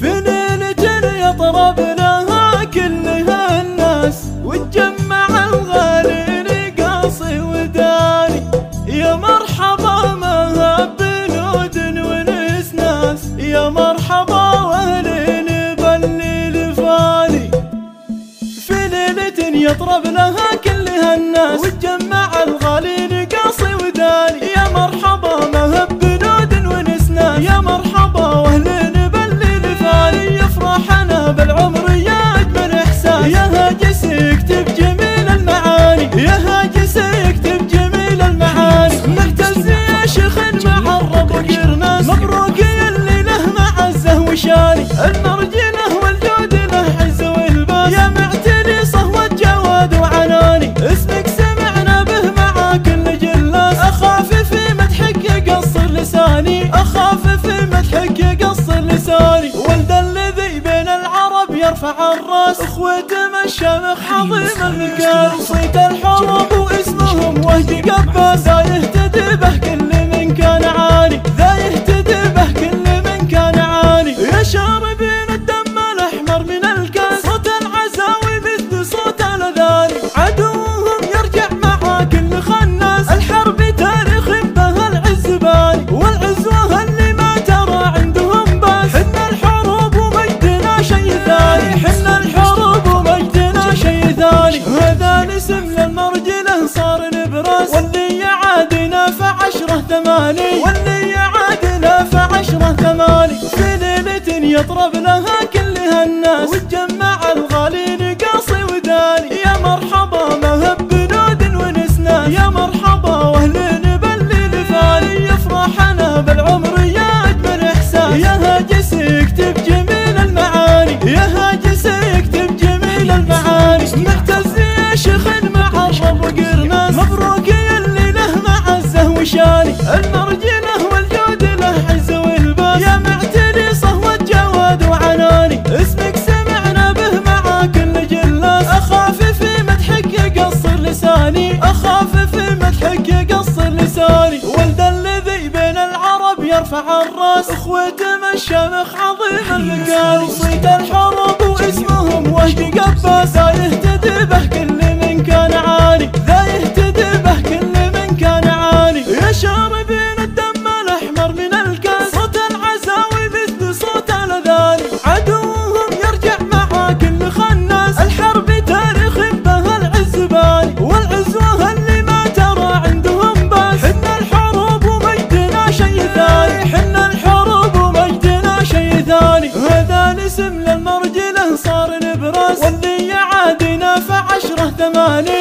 في ليلة يطرب لها كلها الناس، وتجمع الغالي قاصي وداني. يا مرحبا ما بنود ونس ناس، يا مرحبا واهلين بالليل فاني. في ليلة يطرب لها كلها الناس، وتجمع الغالي قاصي وداني. يا مرحبا ما بنود ونس ناس، يا مرحبا واهلين بالليل فاني. يفرحنا بالعمر يا اجمل احساس، يا هاجس يكتب جميل المعاني، يا هاجس يكتب جميل المعاني. نهتز يا شيخ مع الرب قرناس، مبروك يا اللي له معزه وشاني. المرجله والجود له عز والباس، يا معتني صهوة جواد وعناني. اسمك سمعنا به مع كل جلاس، اخاف في مدحك يقصر لساني، اخاف في مدحك يقصر لساني. ولد الذي بين العرب يرفع الراس، اخوة الشامخ عظيم المكان. صيت الحروب واسمهم وهدي قباس، ذا يهتدي به كل من كان عاني، ذا يهتدي به كل من كان عاني. يا شاربين الدم الاحمر من الكاس، صوت العزاوي مثل صوت الاذان. عدوهم يرجع مع كل خناس، الحرب تاريخ به العز باني. والعزوه اللي ما ترى عندهم باس، حنا الحروب ومجدنا شي ثاني، حنا الحروب ومجدنا شي ثاني. هذا الاسم للمرجله صار نبراس، واللي يعادنا فعشره ثماني، واللي يعادنا فعشره ثماني. في ليلة يطرب لها كلها الناس، وتجمع الغالي قاصي وداني. يا مرحبا ما بنود ونس ناس، يا مرحبا واهلين بالليل فاني. يفرحنا بالعمر يا اجمل احساس، يا هاجس يكتب جميل المعاني، يا هاجس يكتب جميل المعاني. نهتز يا شيخ مع الرب قرناس، مبروك يا اللي له معزه وشاني. المرجله والجود له عز والباس، يا معتني صهوة جواد وعناني. اسمك سمعنا به مع كل جلاس، اخاف في مدحك يقصر لساني، اخاف في مدحك يقصر لساني. ولد الذي بين العرب يرفع الراس، اخوة الشامخ عظيم المكان. صيت الحروب واسمهم وهدي قباس، ذا يهتدي به كل من كان عاني، ذا يهتدي به كل من كان عاني. يا شاربين الدم الاحمر من الكاس، صوت العزاوي مثل صوت الاذان. عدوهم يرجع مع كل خناس، الحرب تاريخ به العز باني. والعزوه اللي ما ترى عندهم باس، حنا الحروب ومجدنا شي ثاني، حنا الحروب ومجدنا شي ثاني. هذا الاسم للمرجله صار نبراس، واللي يعادنا فعشره ثماني.